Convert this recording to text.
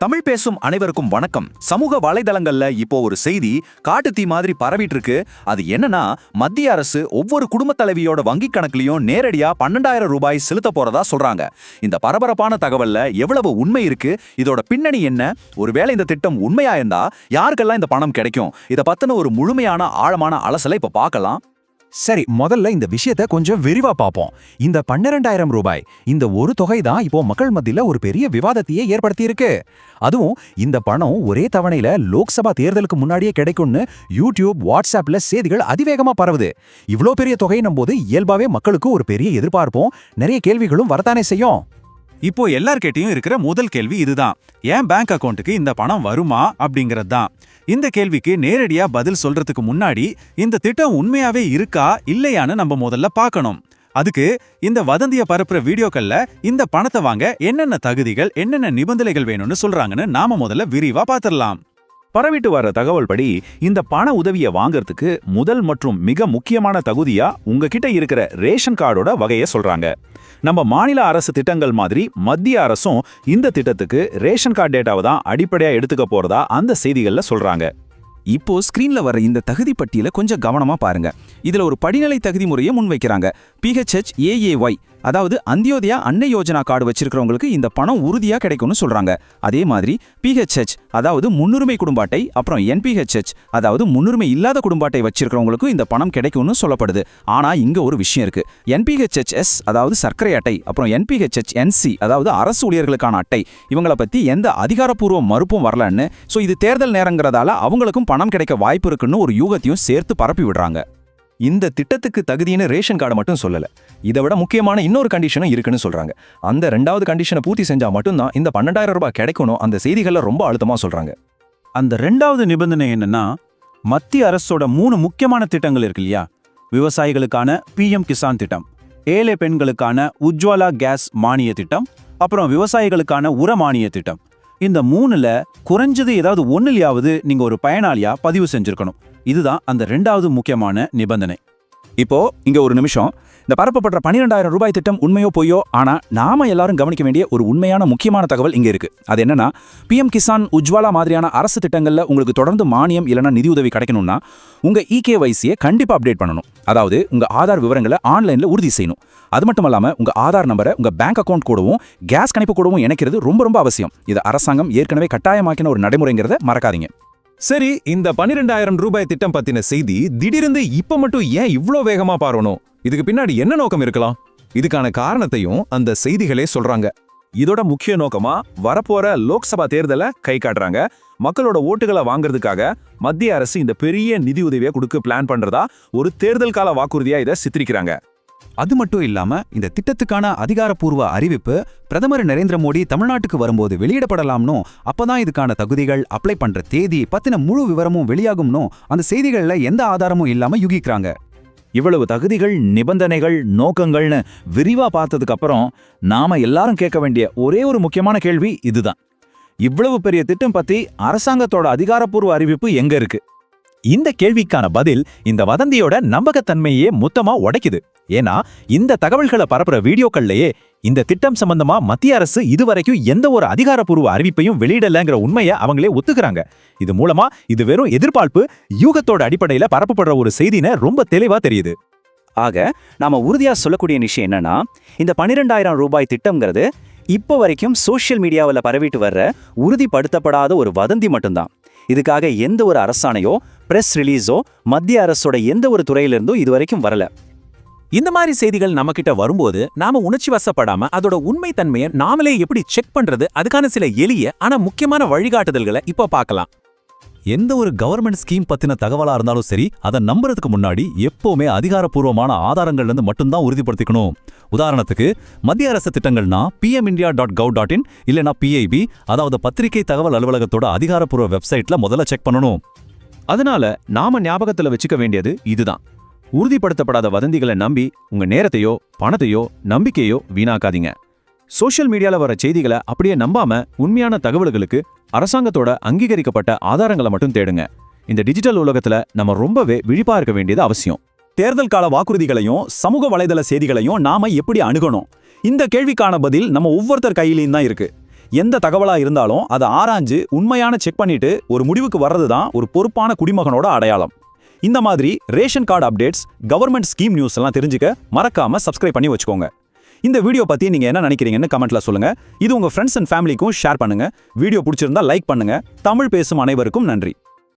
தமிழ் பேசும் அனைவருக்கும் வணக்கம். சமூக வலைதளங்கள்ல இப்போ ஒரு செய்தி காட்டுத்தீ மாதிரி பரவிட்டு இருக்கு. அது என்னன்னா, மத்திய அரசு ஒவ்வொரு குடும்ப தலைவியோட வங்கி கணக்குலயும் நேரடியா 12,000 ரூபாய் செலுத்த போறதா சொல்றாங்க. இந்த பரபரப்பான தகவல்ல எவ்வளவு உண்மை இருக்கு, இதோட பின்னணி என்ன, ஒருவேளை இந்த திட்டம் உண்மையா இருந்தா யாருக்கெல்லாம் இந்த பணம் கிடைக்கும், இத பத்தின ஒரு முழுமையான ஆழமான அலசலை இப்ப பார்க்கலாம். சரி, முதல்ல இந்த விஷயத்தை கொஞ்சம் விரிவா பார்ப்போம். இந்த 12,000 ரூபாய் இந்த ஒரு தொகை தான் இப்போ மக்கள் மத்தியில ஒரு பெரிய விவாதத்தையே ஏற்படுத்தி இருக்கு. அதுவும் இந்த பணம் ஒரே தவணையில லோக்சபா தேர்தலுக்கு முன்னாடியே கிடைக்கும்னு யூடியூப், வாட்ஸ்அப்ல செய்திகள் அதிவேகமா பரவுது. இவ்ளோ பெரிய தொகையினும் போது இயல்பாவே மக்களுக்கு ஒரு பெரிய எதிர்பார்ப்பும் நிறைய கேள்விகளும் வரத்தானே செய்யும். இப்போ எல்லார்கிட்டயும் இருக்கிற முதல் கேள்வி இதுதான்: ஏன் பேங்க் அக்கவுண்ட்டுக்கு இந்த பணம் வருமா அப்படிங்கிறது தான். இந்த கேள்விக்கு நேரடியா பதில் சொல்றதுக்கு முன்னாடி இந்த திட்டம் உண்மையாவே இருக்கா இல்லையான்னு நம்ம முதல்ல பார்க்கணும். அதுக்கு இந்த வதந்திய பரப்புற வீடியோக்கள்ல இந்த பணத்தை வாங்க என்னென்ன தகுதிகள், என்னென்ன நிபந்தனைகள் வேணும்னு சொல்றாங்கன்னு நாம முதல்ல விரிவா பார்த்திடலாம். பரவிட்டு வர தகவல் படி இந்த பண உதவியை வாங்கறதுக்கு முதல் மற்றும் மிக முக்கியமான தகுதியா உங்ககிட்ட இருக்கிற ரேஷன் கார்டோட வகையை சொல்றாங்க. நம்ம மாநில அரசு திட்டங்கள் மாதிரி மத்திய அரசும் இந்த திட்டத்துக்கு ரேஷன் கார்டு டேட்டாவை தான் அடிப்படையா எடுத்துக்க போறதா அந்த செய்திகள்ல சொல்றாங்க. இப்போ ஸ்கிரீன்ல வர இந்த தகுதி பட்டியல கொஞ்சம் கவனமா பாருங்க. இதுல ஒரு படிநிலை தகுதி முறையை முன்வைக்கிறாங்க. PHH-AAY, அதாவது அந்தியோதயா அன்னை யோஜனா கார்டு வச்சிருக்கிறவங்களுக்கு இந்த பணம் உறுதியா கிடைக்கும்னு சொல்றாங்க. அதே மாதிரி PHH, அதாவது முன்னுரிமை குடும்ப அட்டை, அப்புறம் NPHH, அதாவது முன்னுரிமை இல்லாத குடும்ப அட்டை வச்சிருக்கிறவங்களுக்கும் இந்த பணம் கிடைக்கும்னு சொல்லப்படுது. ஆனா இங்க ஒரு விஷயம் இருக்கு. NPHHS, அதாவது சர்க்கரை அட்டை, அப்புறம் NPHH-NC, அதாவது அரசு ஊழியர்களுக்கான அட்டை, இவங்களை பத்தி எந்த அதிகாரப்பூர்வ மறுப்பும் வரலன்னு, சோ இது தேர்தல் நேரங்கிறதால அவங்களுக்கும் பணம் கிடைக்க வாய்ப்பு இருக்குன்னு ஒரு யூகத்தையும் சேர்த்து பரப்பி விடுறாங்க. இந்த திட்டத்துக்கு தகுதின்னு ரேஷன் கார்டை மட்டும் சொல்லல, இதை விட முக்கியமான இன்னொரு கண்டிஷனும் இருக்குன்னு சொல்றாங்க. அந்த 2வது கண்டிஷனை பூர்த்தி செஞ்சா மட்டும்தான் இந்த 12,000 ரூபாய் கிடைக்கணும் அந்த செய்திகள்ல ரொம்ப அழுத்தமா சொல்றாங்க. அந்த 2வது நிபந்தனை என்னன்னா, மத்திய அரசோட 3 முக்கியமான திட்டங்கள் இருக்கு இல்லையா? விவசாயிகளுக்கான PM கிசான் திட்டம், ஏழை பெண்களுக்கான உஜ்வாலா கேஸ் மானிய திட்டம், அப்புறம் விவசாயிகளுக்கான உர மானிய திட்டம். இந்த 3ல குறைஞ்சது ஏதாவது ஒன்னுலயாவது நீங்க ஒரு பயனாளியா பதிவு செஞ்சிருக்கணும். இதுதான் அந்த 2வது முக்கியமான நிபந்தனை. இப்போ இங்க ஒரு நிமிஷம். இந்த பரப்பப்படுற 12,000 ரூபாய் திட்டம் உண்மையோ பொய்யோ, ஆனா நாம எல்லாரும் கவனிக்க வேண்டிய ஒரு உண்மையான முக்கியமான தகவல் இங்க இருக்கு. அது என்னன்னா, PM கிசான், உஜ்வாலா மாதிரியான அரசு திட்டங்கள்ல உங்களுக்கு தொடர்ந்து மானியம் இல்லைன்னா நிதி உதவி கிடைக்கணும்னா உங்க EKYC-யை கண்டிப்பா அப்டேட் பண்ணணும். அதாவது உங்க ஆதார் விவரங்களை ஆன்லைன்ல உறுதி செய்யணும். அது மட்டும் இல்லாம உங்க ஆதார் நம்பரை உங்க பேங்க் அக்கவுண்ட் கூடவும் கேஸ் கணிப்பு கூடவும் இணைக்கிறது ரொம்ப ரொம்ப அவசியம். இது அரசாங்கம் ஏற்கனவே கட்டாயமாக்கின ஒரு நடைமுறைங்கிறத மறக்காதீங்க. சரி, இந்த 12,000 ரூபாய் திட்டம் பத்தின செய்தி திடீர்னு இப்ப மட்டும் ஏன் இவ்ளோ வேகமா பரவணும்? இதுக்கு பின்னாடி என்ன நோக்கம் இருக்கலாம்? இதுக்கான காரணத்தையும் அந்த செய்திகளே சொல்றாங்க. இதோட முக்கிய நோக்கமா வரப்போற லோக்சபா தேர்தலை கை காட்டுறாங்க. மக்களோட ஓட்டுகளை வாங்குறதுக்காக மத்திய அரசு இந்த பெரிய நிதி உதவியை கொடுக்க பிளான் பண்றதா ஒரு தேர்தல் கால வாக்குறுதியா இதை சித்தரிக்கிறாங்க. அது மட்டும் இல்லாம இந்த திட்டத்துக்கான அதிகாரப்பூர்வ அறிவிப்பு பிரதமர் நரேந்திர மோடி தமிழ்நாட்டுக்கு வரும்போது வெளியிடப்படலாம்னோ, அப்பதான் இதுக்கான தகுதிகள், அப்ளை பண்ற தேதி பத்தின முழு விவரமும் வெளியாகும்னோ அந்த செய்திகள்ல எந்த ஆதாரமும் இல்லாம யூகிக்கிறாங்க. இவ்வளவு தகுதிகள், நிபந்தனைகள், நோக்கங்கள்னு விரிவா பார்த்ததுக்கு அப்புறம் நாம எல்லாரும் கேட்க வேண்டிய ஒரே ஒரு முக்கியமான கேள்வி இதுதான்: இவ்வளவு பெரிய திட்டம் பத்தி அரசாங்கத்தோட அதிகாரப்பூர்வ அறிவிப்பு எங்க இருக்கு? இந்த கேள்விக்கான பதில் இந்த வதந்தியோட நம்பகத்தன்மையே மொத்தமா உடைக்குது. ஏன்னா இந்த தகவல்களை பரப்புற வீடியோக்கள்லயே இந்த திட்டம் சம்பந்தமா மத்திய அரசு இதுவரைக்கும் எந்த ஒரு அதிகாரப்பூர்வ அறிவிப்பையும் வெளியிடலங்கிற உண்மையை அவங்களே ஒத்துக்கிறாங்க. இது மூலமா இது வெறும் எதிர்பார்ப்பு, யூகத்தோட அடிப்படையில பரப்பப்படுற ஒரு செய்தின்னு ரொம்ப தெளிவா தெரியுது. ஆக நாம உறுதியா சொல்லக்கூடிய விஷயம் என்னன்னா, இந்த 12,000 ரூபாய் திட்டம்ங்கிறது இப்போ வரைக்கும் சோஷியல் மீடியாவில் பரவிட்டு வர்ற உறுதிப்படுத்தப்படாத ஒரு வதந்தி மட்டும்தான். இதுக்காக எந்த ஒரு அரசாணையோ, பிரஸ் ரிலீஸோ, மத்திய அரசோட எந்த ஒரு துறையிலிருந்தோ இது வரைக்கும் வரல. இந்த மாதிரி செய்திகள் நம்ம கிட்ட வரும்போது நாம உணர்ச்சி வசப்படாம அதோட உண்மை தன்மையை நாமளே எப்படி செக் பண்றது, அதுக்கான சில எளிய ஆனா முக்கியமான வழிகாட்டுதல்களை இப்போ பார்க்கலாம். எந்த ஒரு கவர்மெண்ட் ஸ்கீம் பத்தின தகவலா இருந்தாலும் சரி, அதை நம்புறதுக்கு முன்னாடி எப்பவுமே அதிகாரப்பூர்வமான ஆதாரங்கள்ல இருந்து மட்டும்தான் உறுதிப்படுத்திக்கணும். உதாரணத்துக்கு, மத்திய அரசு திட்டங்கள்னா pmindia.gov.in இல்லைனா PIB, அதாவது பத்திரிகை தகவல் அலுவலகத்தோட அதிகாரப்பூர்வ வெப்சைட்ல முதல்ல செக் பண்ணணும். அதனால நாம ஞாபகத்துல வச்சுக்க வேண்டியது இதுதான்: உறுதிப்படுத்தப்படாத வதந்திகளை நம்பி உங்க நேரத்தையோ, பணத்தையோ, நம்பிக்கையோ வீணாக்காதீங்க. சோஷியல் மீடியால வர செய்திகளை அப்படியே நம்பாம உண்மையான தகவல்களுக்கு அரசாங்கத்தோட அங்கீகரிக்கப்பட்ட ஆதாரங்களை மட்டும் தேடுங்க. இந்த டிஜிட்டல் உலகத்துல நம்ம ரொம்பவே விழிப்பா இருக்க வேண்டியது அவசியம். தேர்தல் கால வாக்குறுதிகளையும் சமூக வலைதள செய்திகளையும் நாம எப்படி அணுகணும்? இந்த கேள்விக்கான பதில் நம்ம ஒவ்வொருத்தர் கையிலையும் தான் இருக்கு. எந்த தகவலா இருந்தாலும் அதை ஆராய்ஞ்சு உண்மையான செக் பண்ணிட்டு ஒரு முடிவுக்கு வர்றது தான் ஒரு பொறுப்பான குடிமகனோட அடையாளம். இந்த மாதிரி ration card updates, government scheme news எல்லாம் தெரிஞ்சுக்க மறக்காம சப்ஸ்கிரைப் பண்ணி வச்சுக்கோங்க. இந்த வீடியோ பத்தி நீங்க என்ன நினைக்கிறீங்கன்னு கமெண்ட்ல சொல்லுங்க. இது உங்க ஃப்ரெண்ட்ஸ் அண்ட் ஃபேமிலிக்கும் ஷேர் பண்ணுங்க. வீடியோ பிடிச்சிருந்தா லைக் பண்ணுங்க. தமிழ் பேசும் அனைவருக்கும் நன்றி.